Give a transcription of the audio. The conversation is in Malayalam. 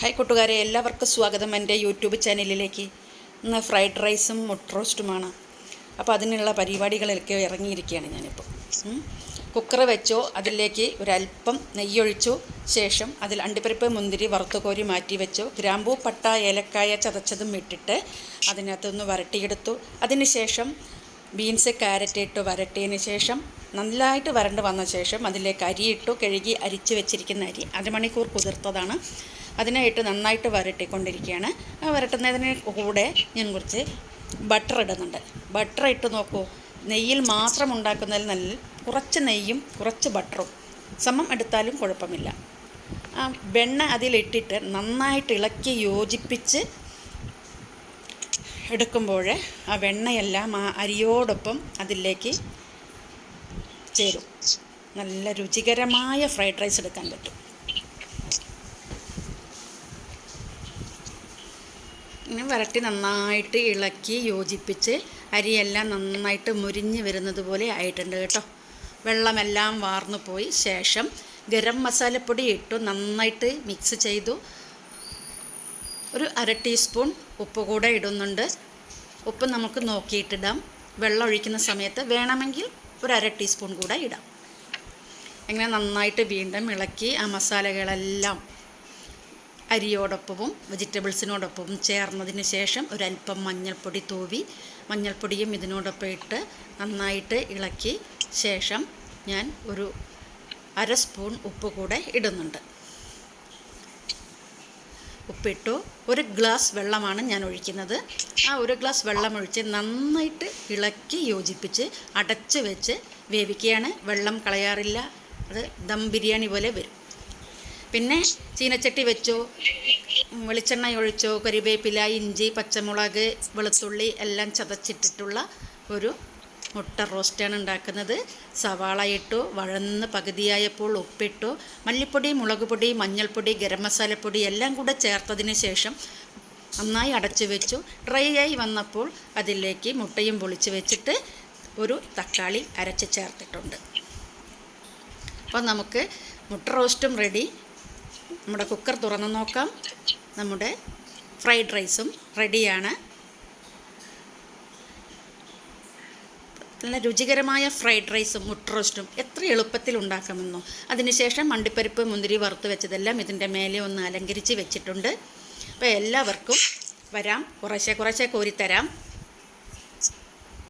ഹായ് കൂട്ടുകാരെ, എല്ലാവർക്കും സ്വാഗതം എൻ്റെ യൂട്യൂബ് ചാനലിലേക്ക്. ഇന്ന് ഫ്രൈഡ് റൈസും മുട്ട റോസ്റ്റുമാണ്. അപ്പോൾ അതിനുള്ള പരിപാടികളൊക്കെ ഇറങ്ങിയിരിക്കുകയാണ് ഞാനിപ്പോൾ. കുക്കർ വെച്ചോ, അതിലേക്ക് ഒരല്പം നെയ്യൊഴിച്ചു ശേഷം അതിൽ അണ്ടിപ്പരിപ്പ് മുന്തിരി വറുത്തുകോരി മാറ്റി വെച്ചു. ഗ്രാമ്പൂ പട്ട ഏലക്കായ ചതച്ചതും ഇട്ടിട്ട് അതിനകത്തൊന്ന് വരട്ടിയെടുത്തു. അതിന് ശേഷം ബീൻസ് ക്യാരറ്റ് ഇട്ട് വരട്ടിയതിന് ശേഷം നല്ലതായിട്ട് വരണ്ട് വന്ന ശേഷം അതിലേക്ക് അരിയിട്ടു. കഴുകി അരിച്ച് വെച്ചിരിക്കുന്ന അരി അരമണിക്കൂർ കുതിർത്തതാണ്. അതിനായിട്ട് നന്നായിട്ട് വരട്ടിക്കൊണ്ടിരിക്കുകയാണ്. ആ വരട്ടുന്നതിന് കൂടെ ഞാൻ കുറച്ച് ബട്ടർ ഇടുന്നുണ്ട്. ബട്ടർ ഇട്ട് നോക്കൂ, നെയ്യിൽ മാത്രം ഉണ്ടാക്കുന്നതിൽ നല്ല കുറച്ച് നെയ്യും കുറച്ച് ബട്ടറും സമം എടുത്താലും കുഴപ്പമില്ല. ആ വെണ്ണ അതിലിട്ടിട്ട് നന്നായിട്ട് ഇളക്കി യോജിപ്പിച്ച് എടുക്കുമ്പോൾ ആ വെണ്ണയെല്ലാം ആ അരിയോടൊപ്പം അതിലേക്ക് ചേരും. നല്ല രുചികരമായ ഫ്രൈഡ് റൈസ് എടുക്കാൻ പറ്റും. ഇങ്ങനെ വരട്ടി നന്നായിട്ട് ഇളക്കി യോജിപ്പിച്ച് അരിയെല്ലാം നന്നായിട്ട് മുരിഞ്ഞ് വരുന്നത് പോലെ ആയിട്ടുണ്ട് കേട്ടോ. വെള്ളമെല്ലാം വാർന്നു പോയി ശേഷം ഗരം മസാലപ്പൊടി ഇട്ടു നന്നായിട്ട് മിക്സ് ചെയ്തു. ഒരു അര ടീസ്പൂൺ ഉപ്പ് കൂടെ ഇടുന്നുണ്ട്. ഉപ്പ് നമുക്ക് നോക്കിയിട്ടിടാം. വെള്ളം ഒഴിക്കുന്ന സമയത്ത് വേണമെങ്കിൽ ഒരു അര ടീസ്പൂൺ കൂടെ ഇടാം. ഇങ്ങനെ നന്നായിട്ട് വീണ്ടും ഇളക്കി ആ മസാലകളെല്ലാം അരിയോടൊപ്പവും വെജിറ്റബിൾസിനോടൊപ്പവും ചേർന്നതിന് ശേഷം ഒരല്പം മഞ്ഞൾപ്പൊടി തൂവി മഞ്ഞൾപ്പൊടിയും ഇതിനോടൊപ്പം ഇട്ട് നന്നായിട്ട് ഇളക്കി ശേഷം ഞാൻ ഒരു അര സ്പൂൺ ഉപ്പ് കൂടെ ഇടുന്നുണ്ട്. ഉപ്പിട്ടു. ഒരു ഗ്ലാസ് വെള്ളമാണ് ഞാൻ ഒഴിക്കുന്നത്. ആ ഒരു ഗ്ലാസ് വെള്ളം ഒഴിച്ച് നന്നായിട്ട് ഇളക്കി യോജിപ്പിച്ച് അടച്ച് വെച്ച് വേവിക്കുകയാണ്. വെള്ളം കളയാറില്ല. അത് ദം ബിരിയാണി പോലെ വരും. പിന്നെ ചീനച്ചട്ടി വെച്ചോ, വെളിച്ചെണ്ണ ഒഴിച്ചോ, കരിവേപ്പില, ഇഞ്ചി, പച്ചമുളക്, വെളുത്തുള്ളി എല്ലാം ചതച്ചിട്ടിട്ടുള്ള ഒരു മുട്ട റോസ്റ്റാണ് ഉണ്ടാക്കുന്നത്. സവാള ഇട്ടു. വഴന്ന് പകുതിയായപ്പോൾ ഉപ്പിട്ടു. മല്ലിപ്പൊടി, മുളക് പൊടി, മഞ്ഞൾപ്പൊടി, ഗരം മസാലപ്പൊടി എല്ലാം കൂടെ ചേർത്തതിന് ശേഷം നന്നായി അടച്ചു വെച്ചു. ഡ്രൈ ആയി വന്നപ്പോൾ അതിലേക്ക് മുട്ടയും പൊളിച്ച് വെച്ചിട്ട് ഒരു തക്കാളി അരച്ച് ചേർത്തിട്ടുണ്ട്. അപ്പോൾ നമുക്ക് മുട്ട റോസ്റ്റും റെഡി. നമ്മുടെ കുക്കർ തുറന്ന് നോക്കാം. നമ്മുടെ ഫ്രൈഡ് റൈസും റെഡിയാണ്. നല്ല രുചികരമായ ഫ്രൈഡ് റൈസും മുട്ട റോസ്റ്റും എത്ര എളുപ്പത്തിൽ ഉണ്ടാക്കാമെന്നോ. അതിനുശേഷം അണ്ടിപ്പരിപ്പ് മുന്തിരി വറുത്ത് വെച്ചതെല്ലാം ഇതിൻ്റെ മേലെ ഒന്ന് അലങ്കരിച്ച് വെച്ചിട്ടുണ്ട്. അപ്പോൾ എല്ലാവർക്കും വരാം, കുറേശ്ശെ കോരിത്തരാം.